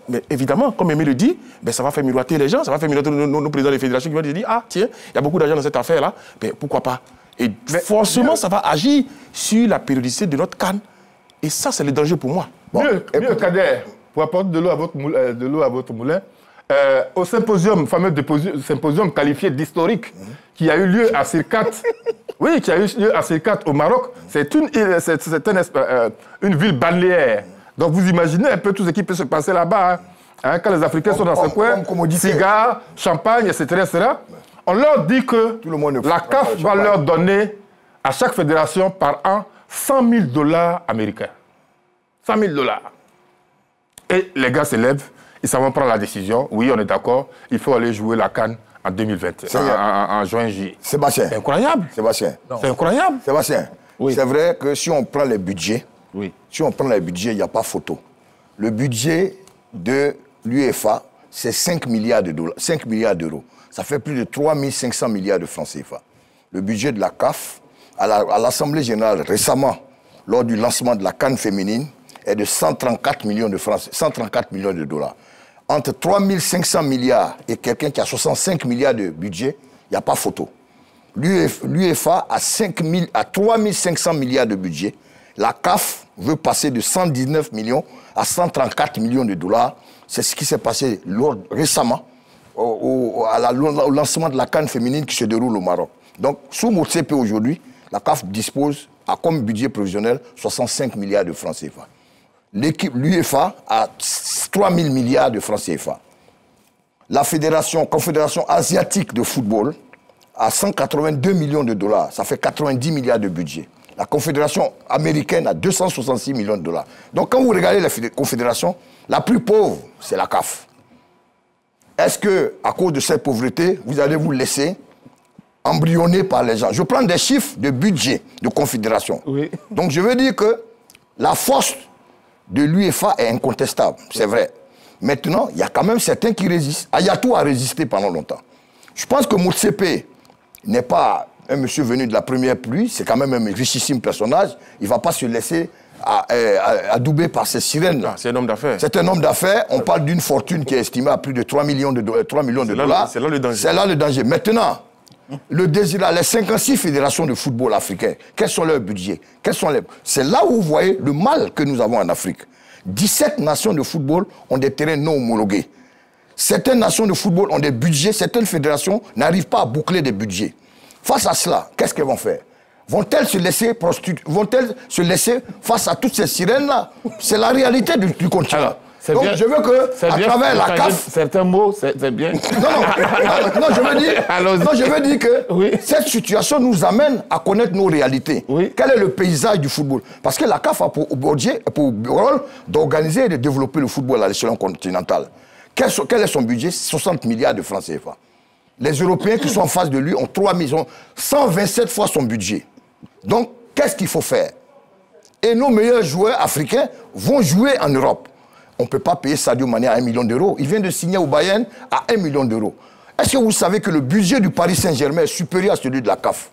Mais évidemment, comme Aimé le dit, ben, ça va faire miroiter les gens, ça va faire miroiter nos présidents des fédérations qui vont dire, ah tiens, il y a beaucoup d'argent dans cette affaire-là, ben, pourquoi pas? Et forcément, ça va agir sur la périodicité de notre CAN. Et ça, c'est le danger pour moi. Bon, mieux Kader, pour apporter de l'eau à votre moulin, au symposium, fameux symposium qualifié d'historique, qui a eu lieu à Sirkat, oui, qui a eu lieu à Sirkat au Maroc, c'est une ville balnéaire. Donc vous imaginez un peu tout ce qui peut se passer là-bas, hein, quand les Africains sont dans ce coin, cigares, champagne, etc., on leur dit que la CAF va leur donner à chaque fédération par an 100 000 $ américains. 100 000 $. Et les gars se lèvent, ils s'en vont prendre la décision. Oui, on est d'accord, il faut aller jouer la CAN en 2020, en juin-juillet. Sébastien. C'est incroyable. Sébastien. C'est incroyable. Sébastien, oui. C'est vrai que si on prend les budgets, oui. Si on prend le budget, il n'y a pas photo. Le budget de l'UEFA, c'est 5 milliards d'euros. Ça fait plus de 3 500 milliards de francs CFA. Le budget de la CAF, à l'Assemblée générale, récemment, lors du lancement de la CAN féminine, est de 134 millions de francs, 134 millions de dollars. Entre 3 500 milliards et quelqu'un qui a 65 milliards de budget, il n'y a pas photo. L'UEFA a 3 500 milliards de budget. La CAF veut passer de 119 millions à 134 millions de dollars. C'est ce qui s'est passé récemment au lancement de la CAN féminine qui se déroule au Maroc. Donc, sous Motsepe aujourd'hui, la CAF dispose, comme budget provisionnel, 65 milliards de francs CFA. L'UEFA a 3 000 milliards de francs CFA. La Confédération asiatique de football a 182 millions de dollars. Ça fait 90 milliards de budget. La Confédération américaine a 266 millions de dollars. Donc quand vous regardez la Confédération, la plus pauvre, c'est la CAF. Est-ce que, à cause de cette pauvreté, vous allez vous laisser embryonner par les gens? Je prends des chiffres de budget de Confédération. Oui. Donc je veux dire que la force de l'UEFA est incontestable, c'est vrai. Maintenant, il y a quand même certains qui résistent. Ayatou a résisté pendant longtemps. Je pense que Motsepe n'est pas un monsieur venu de la première pluie, c'est quand même un richissime personnage. Il ne va pas se laisser adouber par ces sirènes-là. C'est un homme d'affaires. C'est un homme d'affaires. On parle d'une fortune qui est estimée à plus de 3 millions de dollars. C'est là le danger. C'est là le danger. Maintenant, les 56 fédérations de football africaines, quels sont leurs budgets? C'est là où vous voyez le mal que nous avons en Afrique. 17 nations de football ont des terrains non homologués. Certaines nations de football ont des budgets, certaines fédérations n'arrivent pas à boucler des budgets. Face à cela, qu'est-ce qu'elles vont faire? Vont-elles se laisser face à toutes ces sirènes-là? C'est la réalité du continent. Donc bien, je veux que, à travers la CAF... Certains mots, c'est bien. Non, je veux dire que oui. Cette situation nous amène à connaître nos réalités. Oui. Quel est le paysage du football? Parce que la CAF a pour rôle d'organiser et de développer le football à l'échelon continental. Quel est son budget? 60 milliards de francs CFA. Les Européens qui sont en face de lui ont 127 fois son budget. Donc, qu'est-ce qu'il faut faire? Et nos meilleurs joueurs africains vont jouer en Europe. on ne peut pas payer Sadio Mané à 1 million d'euros. Il vient de signer au Bayern à 1 million d'euros. Est-ce que vous savez que le budget du Paris Saint-Germain est supérieur à celui de la CAF?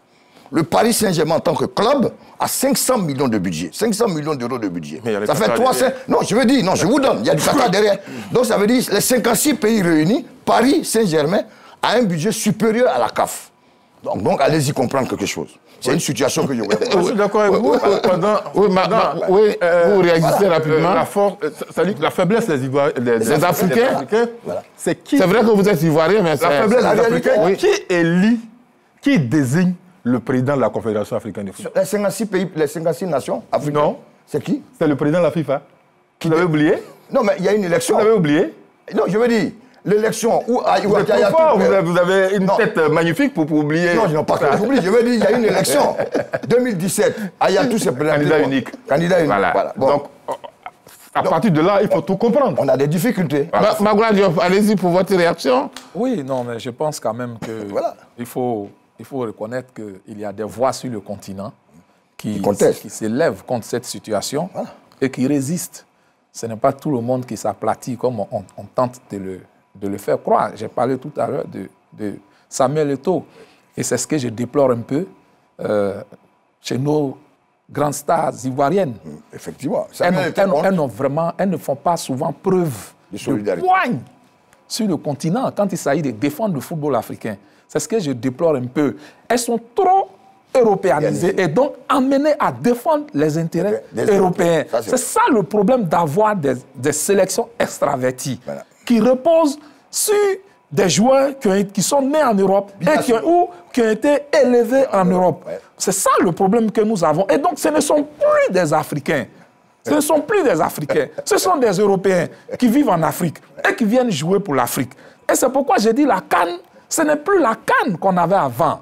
Le Paris Saint-Germain, en tant que club, a 500 millions de budget. 500 millions d'euros de budget. Ça fait 300... Non, je veux dire, non, je vous donne. Il y a du caca derrière. Donc, ça veut dire, les 56 pays réunis, Paris Saint-Germain a un budget supérieur à la CAF. Donc allez-y comprendre quelque chose. C'est une situation que je voudrais... Je suis d'accord avec vous. Vous réagissez rapidement. La faiblesse des Africains, c'est qui... C'est vrai que vous êtes Ivoirien, mais la faiblesse des Africains, qui élit, qui désigne le président de la Confédération africaine de football? Les 56 pays, les 56 nations africaines. Non. C'est qui? C'est le président de la FIFA. Vous l'avez oublié? Non, mais il y a une élection. Vous l'avez oublié? Non, je veux dire, l'élection où... Vous avez une tête magnifique pour oublier. Non, je n'ai pas que j'oublie. Je veux dire, il y a une élection. 2017, Ayatou s'est présenté. Candidat unique. Candidat unique. Voilà. Bon. Donc, à partir de là, il faut tout comprendre. On a des difficultés. Magloire Diop, allez-y pour votre réaction. Oui, non, mais je pense quand même que il faut reconnaître qu'il y a des voix sur le continent qui s'élèvent contre cette situation et qui résistent. Ce n'est pas tout le monde qui s'aplatit comme on tente de le faire croire. J'ai parlé tout à l'heure de Samuel Eto'o. Et c'est ce que je déplore un peu chez nos grandes stars ivoiriennes. Effectivement. Elles ne font pas souvent preuve de poigne sur le continent quand il s'agit de défendre le football africain. C'est ce que je déplore un peu. Elles sont trop européanisées et donc amenées à défendre les intérêts européens. C'est ça le problème d'avoir des sélections extraverties qui reposent sur des joueurs qui sont nés en Europe et qui ont été élevés en Europe. C'est ça le problème que nous avons. Et donc ce ne sont plus des Africains. Ce ne sont plus des Africains. Ce sont des Européens qui vivent en Afrique et qui viennent jouer pour l'Afrique. Et c'est pourquoi j'ai dit la CAN, ce n'est plus la CAN qu'on avait avant.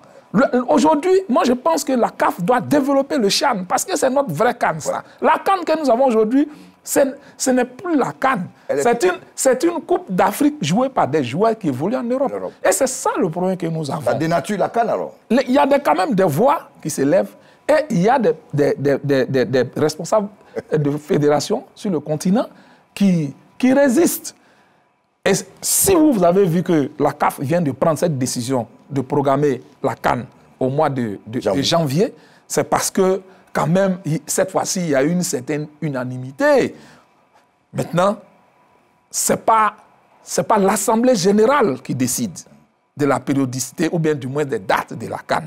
Aujourd'hui, moi je pense que la CAF doit développer le CHAN parce que c'est notre vrai CAN, ça. La CAN que nous avons aujourd'hui, ce n'est plus la CAN. C'est une Coupe d'Afrique jouée par des joueurs qui évoluent en Europe. Et c'est ça le problème que nous avons. Ça dénature la CAN alors? Il y a quand même des voix qui s'élèvent et il y a des responsables de fédérations sur le continent qui résistent. Et si vous avez vu que la CAF vient de prendre cette décision de programmer la CAN au mois de janvier, c'est parce que quand même, cette fois-ci, il y a une certaine unanimité. Maintenant, ce n'est pas l'Assemblée générale qui décide de la périodicité ou bien du moins des dates de la CAN.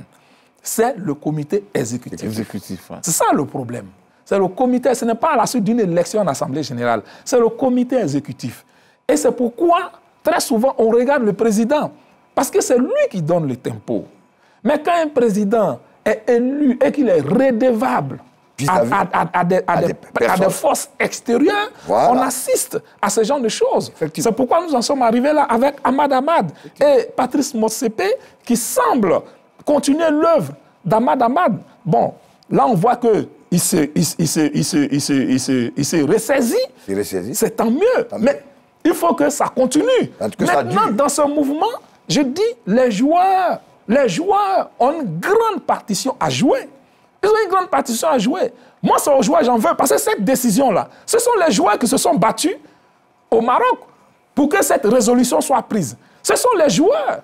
C'est le comité exécutif. C'est ça le problème. C'est le comité, ce n'est pas à la suite d'une élection en Assemblée générale. C'est le comité exécutif. Et c'est pourquoi, très souvent, on regarde le président. Parce que c'est lui qui donne le tempo. Mais quand un président est élu et qu'il est redevable à des forces extérieures, on assiste à ce genre de choses. C'est pourquoi nous en sommes arrivés là avec Ahmad Ahmad et Patrice Motsepe qui semblent continuer l'œuvre d'Ahmad Ahmad. Bon, là on voit qu'il se ressaisit. C'est tant mieux. Mais il faut que ça continue. Maintenant, dans ce mouvement, je dis, les joueurs ont une grande partition à jouer. Ils ont une grande partition à jouer. Moi, c'est aux joueurs j'en veux, parce que cette décision-là, ce sont les joueurs qui se sont battus au Maroc pour que cette résolution soit prise. Ce sont les joueurs.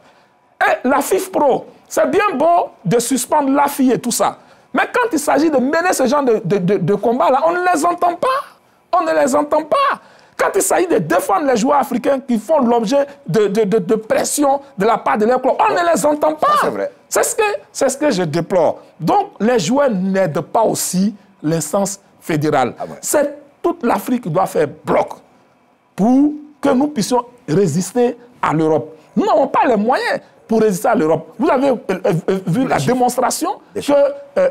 Et la FIFPro, c'est bien beau de suspendre la fille et tout ça. Mais quand il s'agit de mener ce genre de combat-là, on ne les entend pas. On ne les entend pas. Quand il s'agit de défendre les joueurs africains qui font l'objet de pression de la part de leurs clubs, on ne les entend pas. C'est vrai. C'est ce que je déplore. Donc, les joueurs n'aident pas aussi l'instance fédérale. C'est toute l'Afrique qui doit faire bloc pour que nous puissions résister à l'Europe. Nous n'avons pas les moyens pour résister à l'Europe. Vous avez vu la démonstration que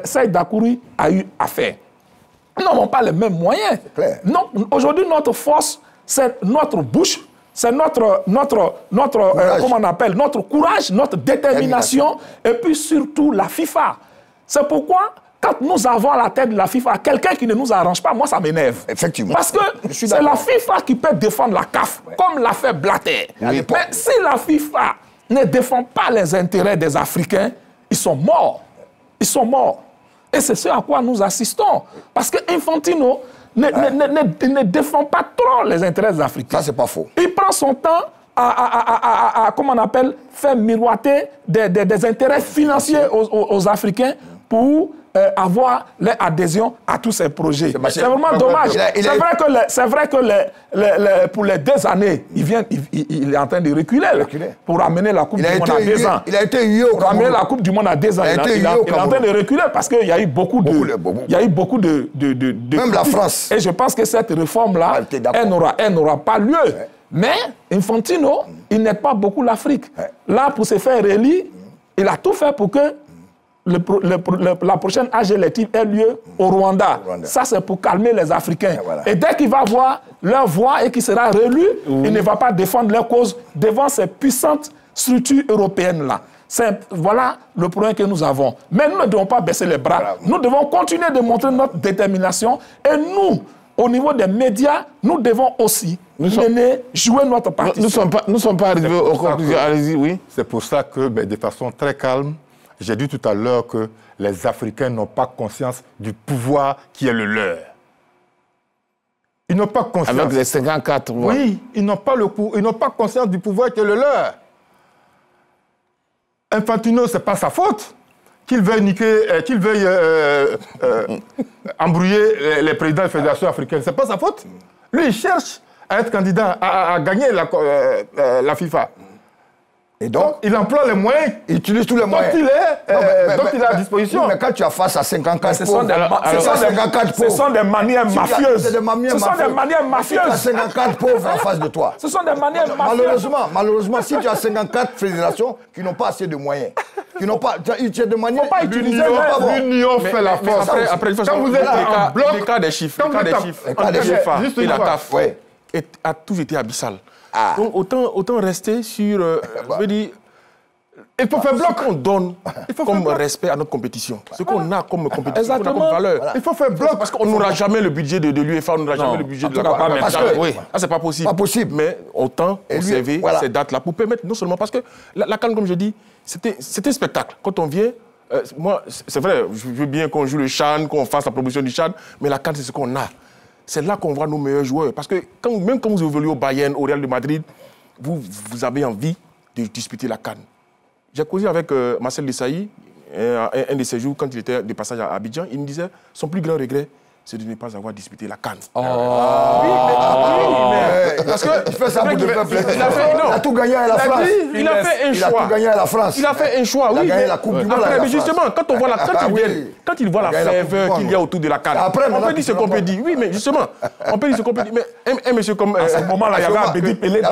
Saïd Dakouri a eu à faire. Nous n'avons pas les mêmes moyens. Aujourd'hui, notre force, c'est notre bouche, c'est notre comment on appelle, notre courage, notre détermination, et puis surtout la FIFA. C'est pourquoi, quand nous avons à la tête de la FIFA quelqu'un qui ne nous arrange pas, moi ça m'énerve. Effectivement. Parce que c'est la FIFA qui peut défendre la CAF, comme l'a fait Blatter. Mais si la FIFA ne défend pas les intérêts des Africains, ils sont morts. Ils sont morts. Et c'est ce à quoi nous assistons. Parce que Infantino, ne défend pas trop les intérêts africains. Ça, c'est pas faux. Il prend son temps à comment on appelle, faire miroiter des intérêts financiers aux Africains pour avoir l'adhésion à tous ces projets. C'est vraiment dommage. C'est vrai que pour les 2 années, il est en train de reculer. Pour amener la Coupe du Monde à 2 ans. Il a été hué au Pour amener la Coupe du Monde à 2 ans. Il est en train de reculer parce qu'il y a eu beaucoup de... Même la France. Et je pense que cette réforme-là, elle n'aura pas lieu. Ouais. Mais Infantino, il n'aide pas beaucoup l'Afrique. Ouais. Là, pour se faire élire, il a tout fait pour que la prochaine AG élective ait lieu au Rwanda. Ça, c'est pour calmer les Africains. Et dès qu'il va voir leur voix et qu'il sera réélu, il ne va pas défendre leur cause devant ces puissantes structures européennes-là. Voilà le problème que nous avons. Mais nous ne devons pas baisser les bras. Nous devons continuer de montrer notre détermination. Et nous, au niveau des médias, nous devons aussi jouer notre partition. Nous ne sommes pas arrivés aux conclusions. Allez-y, oui. C'est pour ça que, de façon très calme, j'ai dit tout à l'heure que les Africains n'ont pas conscience du pouvoir qui est le leur. Ils n'ont pas conscience. Avec les 54 voix. Oui, ils n'ont pas conscience du pouvoir qui est le leur. Infantino, ce n'est pas sa faute. Qu'il veuille embrouiller les présidents de la Fédération africaine, ce n'est pas sa faute. Lui, il cherche à être candidat, à gagner la FIFA. Et donc, il emploie les moyens. Il utilise tous les moyens. Donc, il est à disposition. Mais quand tu as face à 54 ce sont des manières mafieuses. Ce sont des manières mafieuses. Si tu as 54 pauvres en face de toi. Ce sont des manières mafieuses. Malheureusement, si tu as 54 fédérations qui n'ont pas assez de moyens, qui n'ont pas... Tu as de manières... L'union fait la force. Après, quand vous êtes en bloc... Les cas des chiffres. Et la CAF a toujours été abyssal. Donc autant rester sur, je veux dire, il faut faire bloc. Ce qu'on donne comme respect à notre compétition, ce qu'on a comme compétition, qu'on a comme valeur. Voilà. Il faut faire bloc. Parce qu'on n'aura jamais le budget de l'UEFA, on n'aura jamais le budget de la CAF. Parce que c'est pas possible. Pas possible. Mais autant conserver ces dates-là pour permettre, non seulement parce que la CAN, comme je dis, c'était un spectacle. Quand on vient, moi, c'est vrai, je veux bien qu'on joue le CHAN, qu'on fasse la promotion du CHAN, mais la CAN, c'est ce qu'on a. C'est là qu'on voit nos meilleurs joueurs. Parce que même quand vous évoluez au Bayern, au Real de Madrid, vous avez envie de disputer la CAN. J'ai causé avec Marcel Desailly, un de ses jours, quand il était de passage à Abidjan, il me disait son plus grand regret, c'est de ne pas avoir disputé la CAN. Parce que il fait ça pour te faire plaisir. Il a tout gagné à la France. Il a fait un choix. Il a tout gagné à la France. Il a fait un choix, oui. Il a gagné la Coupe du Monde. Mais justement, quand on voit quand il voit la ferveur qu'il y a autour de la CAN, on peut dire ce qu'on peut dire. Oui, mais justement, on peut dire ce qu'on peut dire. Mais un monsieur comme... À ce moment-là, il y avait Abedi Pelé.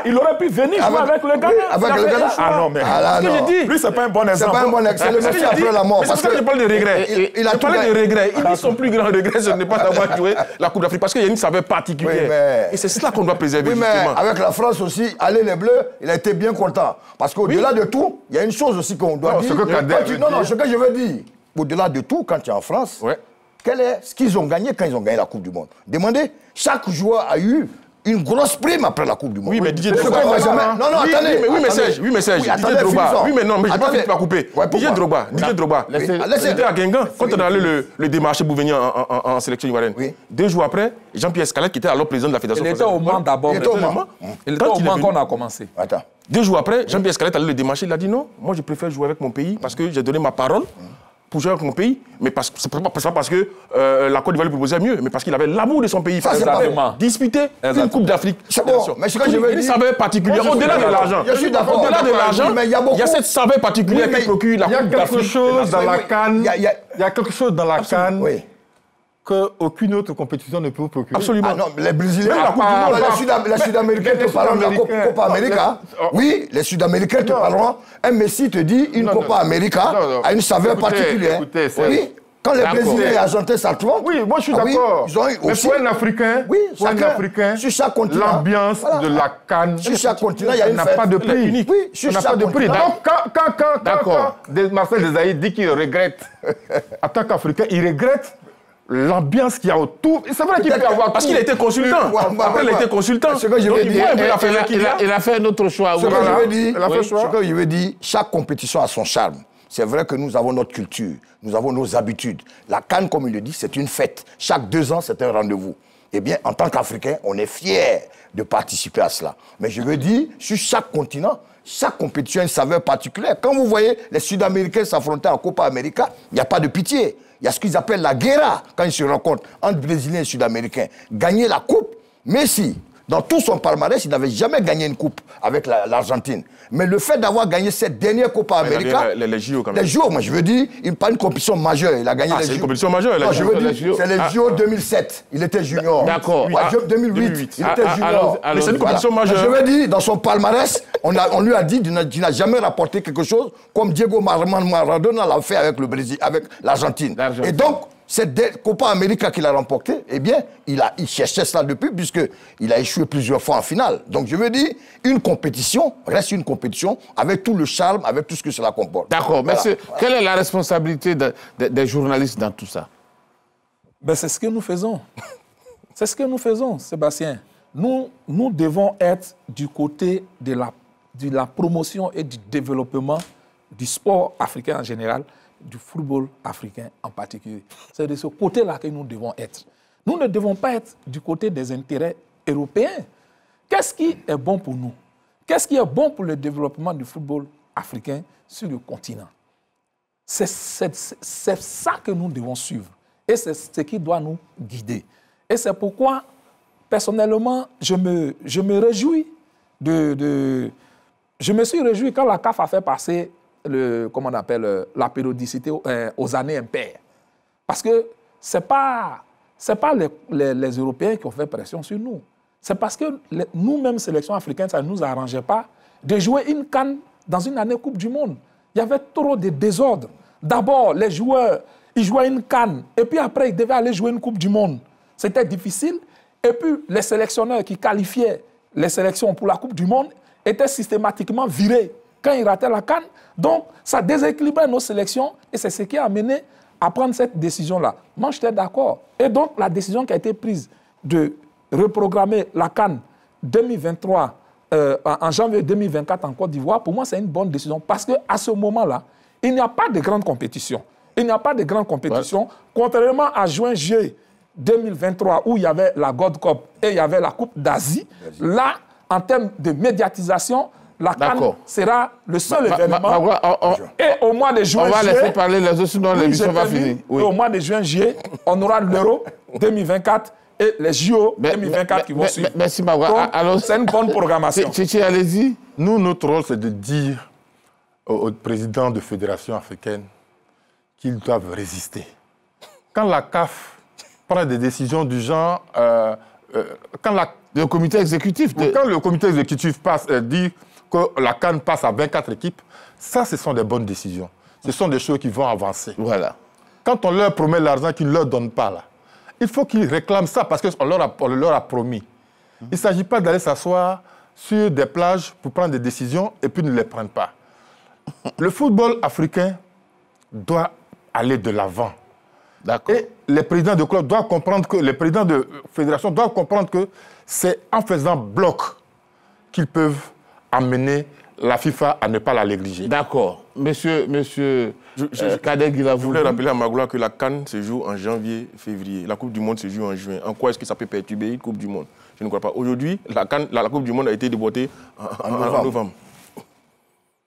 Il aurait pu venir jouer avec le Ghana. Avec le Ghana. Ah non, mais... Ce que j'ai dit. Lui, c'est pas un bon exemple. C'est pas un bon exemple. C'est le monsieur après la mort. C'est pour ça que je parle de regret. Il a parlé de regret. Il dit son plus grand regret, ce n'est pas d'avoir joué la Coupe d'Afrique. Parce qu'il y a une saveur particulière. Et c'est cela qu'on doit préserver, justement. Avec la France aussi, aller les Bleus, il a été bien content. Parce qu'au-delà de tout, il y a une chose aussi qu'on doit dire. Ce que je veux dire, au-delà de tout, quand tu es en France, quel est ce qu'ils ont gagné quand ils ont gagné la Coupe du Monde? Demandez, chaque joueur a eu une grosse prime après la Coupe du Monde. Oui, mais Didier Drogba. Non, attendez. Oui, mais Serge. Didier Drogba. Oui, mais non, mais je n'ai pas fini de la couper. Didier Drogba. C'était à Guingamp. Quand on est allé le démarcher pour venir en sélection ivoirienne. 2 jours après, Jean-Pierre Scalette, qui était alors président de la Fédération française. Il était au Mans d'abord. Il était au Mans qu'on a commencé. Attends. 2 jours après, Jean-Pierre Scalette allait le démarcher. Il a dit non, moi je préfère jouer avec mon pays parce que j'ai donné ma parole pour jouer avec mon pays, mais c'est pas parce que la Côte d'Ivoire lui proposait mieux, mais parce qu'il avait l'amour de son pays. Ça, c'est disputer une Coupe d'Afrique. C'est bon, mais ce que je veux dire... Une saveur particulière, au-delà de l'argent. Je suis d'accord. Au-delà de l'argent, il y a cette saveur particulière qui procure la Coupe d'Afrique. Il y a quelque chose dans la CAN qu'aucune autre compétition ne peut procurer. Absolument. Ah non, les Brésiliens, les Sud-Américains te parleront de la Copa América. Oui, les Sud-Américains te parleront. Un Messi te dit une Copa América a une saveur particulière. Oui. Quand les Brésiliens et Argentins s'attendent. Oui, moi je suis d'accord. Mais pour un Africain, sur chaque continent, l'ambiance de la CAN, sur chaque continent, il y a une fête. n'a pas de prix. Unique. Oui, sur n'a chaque pas de prix. continent. Donc, quand Marcel Desailly dit qu'il regrette, en tant qu'Africain, il regrette l'ambiance qu'il y a autour. C'est vrai qu'il peut avoir. Parce qu'il a été consultant. Après, il a été consultant. Ce que je veux dire, il a fait un autre choix. Ce que je veux dire, chaque compétition a son charme. C'est vrai que nous avons notre culture, nous avons nos habitudes. La CAN, comme il le dit, c'est une fête. Chaque 2 ans, c'est un rendez-vous. Eh bien, en tant qu'Africains, on est fiers de participer à cela. Mais je veux dire, sur chaque continent, chaque compétition a une saveur particulière. Quand vous voyez les Sud-Américains s'affronter en Copa América, il n'y a pas de pitié. Il y a ce qu'ils appellent la guerra quand ils se rencontrent entre Brésiliens et Sud-Américains. Gagner la coupe, Messi, dans tout son palmarès, il n'avait jamais gagné une coupe avec l'Argentine. Mais le fait d'avoir gagné cette dernière Copa América... Les JO quand même. Les JO, moi je veux dire, pas une compétition majeure. Il a gagné les JO. C'est une compétition majeure. Non, je veux dire, c'est les JO 2007. Il était junior. D'accord. 2008, il était junior. Mais c'est une compétition majeure. Je veux dire, dans son palmarès, on lui a dit qu'il n'a jamais rapporté quelque chose comme Diego Maradona l'a fait avec le Brésil, avec l'Argentine. Et donc, cette Copa América qu'il a remportée, eh bien, il cherchait cela depuis, puisqu'il a échoué plusieurs fois en finale. Donc, je veux dire, une compétition reste une compétition avec tout le charme, avec tout ce que cela comporte. D'accord. Voilà. Mais quelle est la responsabilité des journalistes dans tout ça? Ben, c'est ce que nous faisons. C'est ce que nous faisons, Sébastien. Nous devons être du côté de la promotion et du développement du sport africain en général, du football africain en particulier. C'est de ce côté-là que nous devons être. Nous ne devons pas être du côté des intérêts européens. Qu'est-ce qui est bon pour nous? Qu'est-ce qui est bon pour le développement du football africain sur le continent? C'est ça que nous devons suivre. Et c'est ce qui doit nous guider. Et c'est pourquoi, personnellement, je me réjouis je me suis réjoui quand la CAF a fait passer la périodicité aux années impaires. Parce que ce n'est pas les Européens qui ont fait pression sur nous. C'est parce que nous-mêmes, sélection africaine, ça ne nous arrangeait pas de jouer une CAN dans une année Coupe du Monde. Il y avait trop de désordre. D'abord, les joueurs, ils jouaient une CAN, et puis après, ils devaient aller jouer une Coupe du Monde. C'était difficile. Et puis, les sélectionneurs qui qualifiaient les sélections pour la Coupe du Monde étaient systématiquement virés quand ils rataient la CAN. Donc, ça déséquilibrait nos sélections et c'est ce qui a amené à prendre cette décision-là. Moi, j'étais d'accord. Et donc, la décision qui a été prise de reprogrammer la CAN 2023 en janvier 2024 en Côte d'Ivoire, pour moi, c'est une bonne décision parce qu'à ce moment-là, il n'y a pas de grande compétition. Il n'y a pas de grande compétition, ouais. Contrairement à juin-juillet 2023 où il y avait la Gold Cup et il y avait la Coupe d'Asie. Là, en termes de médiatisation, la CAN sera le seul événement. Et au mois de juin, on va laisser parler les autres, sinon l'émission va finir. Oui. Au mois de juin-juillet, on aura l'Euro 2024 et les JO 2024 qui vont suivre. Merci Magua. Alors, c'est une bonne programmation. Chichi, allez-y. Nous, notre rôle, c'est de dire aux présidents de fédérations africaines qu'ils doivent résister. Quand la CAF prend des décisions du genre... le comité exécutif... Quand le comité exécutif dit que la CAN passe à 24 équipes, ça, ce sont des bonnes décisions. Ce sont des choses qui vont avancer. Voilà. Quand on leur promet l'argent qu'ils ne leur donnent pas, là, il faut qu'ils réclament ça parce qu'on leur a promis. Il ne s'agit pas d'aller s'asseoir sur des plages pour prendre des décisions et puis ne les prendre pas. Le football africain doit aller de l'avant. Et les présidents de club doivent comprendre que, les présidents de fédération doivent comprendre que c'est en faisant bloc qu'ils peuvent amener la FIFA à ne pas la négliger. D'accord. Monsieur Kader Guirassy. Je voulais rappeler à Magloire que la CAN se joue en janvier, février. La Coupe du Monde se joue en juin. En quoi est-ce que ça peut perturber une Coupe du Monde? Je ne crois pas. Aujourd'hui, la Coupe du Monde a été débattée en novembre.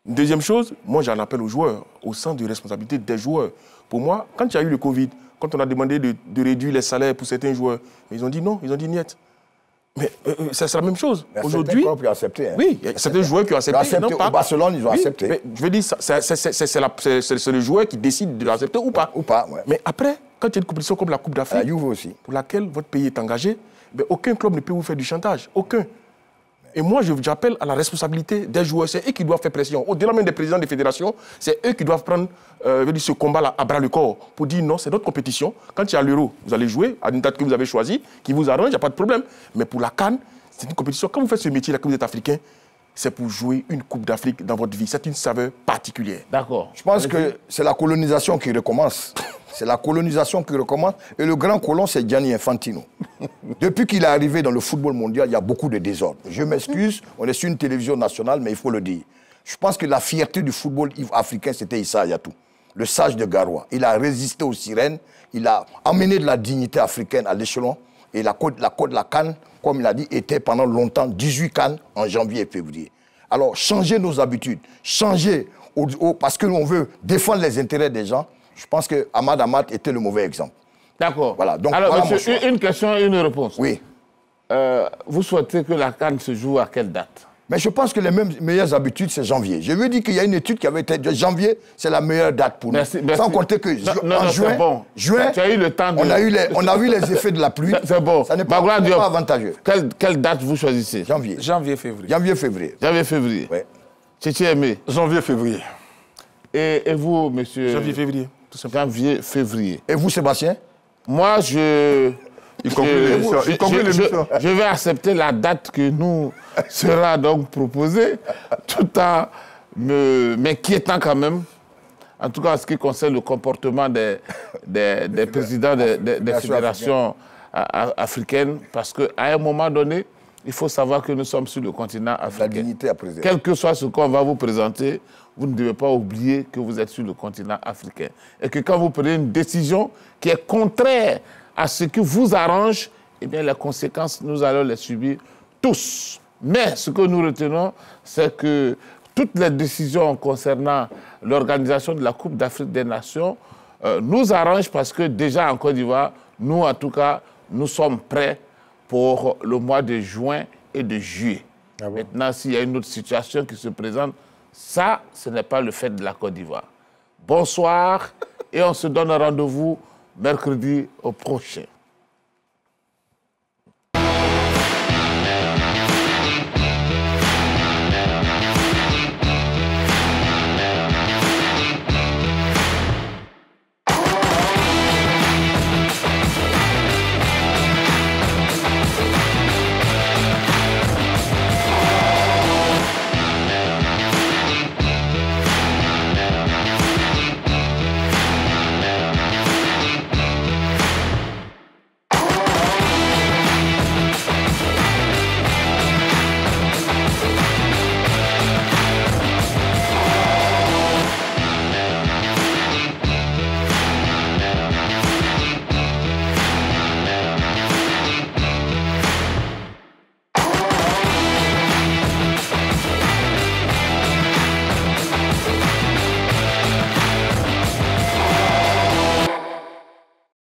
Deuxième chose, moi j'en appelle aux joueurs, au sens de responsabilité des joueurs. Pour moi, quand il y a eu le Covid, quand on a demandé de réduire les salaires pour certains joueurs, ils ont dit non, ils ont dit niet. Mais c'est la même chose. Aujourd'hui, certains clubs qui ont accepté. Hein. Oui, il y a certains joueurs qui ont accepté. Non, pas. Au Barcelone, ils ont accepté. Mais je veux dire, c'est le joueur qui décide de l'accepter ou pas. Ou pas, ouais. Mais après, quand il y a une compétition comme la Coupe d'Afrique, pour laquelle votre pays est engagé, ben, aucun club ne peut vous faire du chantage. Aucun. Et moi, j'appelle à la responsabilité des joueurs. C'est eux qui doivent faire pression. Au-delà même des présidents des fédérations, c'est eux qui doivent prendre ce combat-là à bras le corps pour dire non, c'est notre compétition. Quand il y a l'Euro, vous allez jouer à une date que vous avez choisie, qui vous arrange, il n'y a pas de problème. Mais pour la CAN, c'est une compétition. Quand vous faites ce métier-là, que vous êtes africain, c'est pour jouer une Coupe d'Afrique dans votre vie. C'est une saveur particulière. D'accord. Je pense que c'est la colonisation qui recommence. C'est la colonisation qui recommence. Et le grand colon, c'est Gianni Infantino. Depuis qu'il est arrivé dans le football mondial, il y a beaucoup de désordre. Je m'excuse, on est sur une télévision nationale, mais il faut le dire. Je pense que la fierté du football africain, c'était Issa Hayatou, le sage de Garoua. Il a résisté aux sirènes, il a amené de la dignité africaine à l'échelon. Et la CAN, comme il a dit, était pendant longtemps 18 CAN en janvier et février. Alors, changer nos habitudes, changer, parce que l'on veut défendre les intérêts des gens, je pense que Ahmad Ahmad était le mauvais exemple. D'accord. Voilà, donc, alors, voilà monsieur, une question et une réponse. Oui. Vous souhaitez que la CAN se joue à quelle date? Mais je pense que les meilleures habitudes, c'est janvier. Je veux dire qu'il y a une étude qui avait été de janvier, c'est la meilleure date pour nous. Sans compter que en juin, tu as eu le temps de... on a vu les effets de la pluie. C'est bon. Ça n'est pas avantageux. Quelle date vous choisissez? Janvier. Janvier-février. Janvier-février. Janvier-février. Oui. Tchétché Aimé. Janvier-février. Et vous, monsieur? Janvier-février, tout simplement. Janvier-février. Et vous, Sébastien? Moi, je vais accepter la date que nous sera donc proposée, tout en m'inquiétant quand même, en tout cas en ce qui concerne le comportement des présidents des fédérations africaines, parce qu'à un moment donné, il faut savoir que nous sommes sur le continent africain. La dignité à préserver. Quel que soit ce qu'on va vous présenter, vous ne devez pas oublier que vous êtes sur le continent africain. Et que quand vous prenez une décision qui est contraire à ce qui vous arrange, eh bien, les conséquences, nous allons les subir tous. Mais ce que nous retenons, c'est que toutes les décisions concernant l'organisation de la Coupe d'Afrique des Nations nous arrangent parce que déjà en Côte d'Ivoire, nous, en tout cas, nous sommes prêts pour le mois de juin et de juillet. Ah bon? Maintenant, s'il y a une autre situation qui se présente, ça, ce n'est pas le fait de la Côte d'Ivoire. Bonsoir et on se donne rendez-vous mercredi au prochain.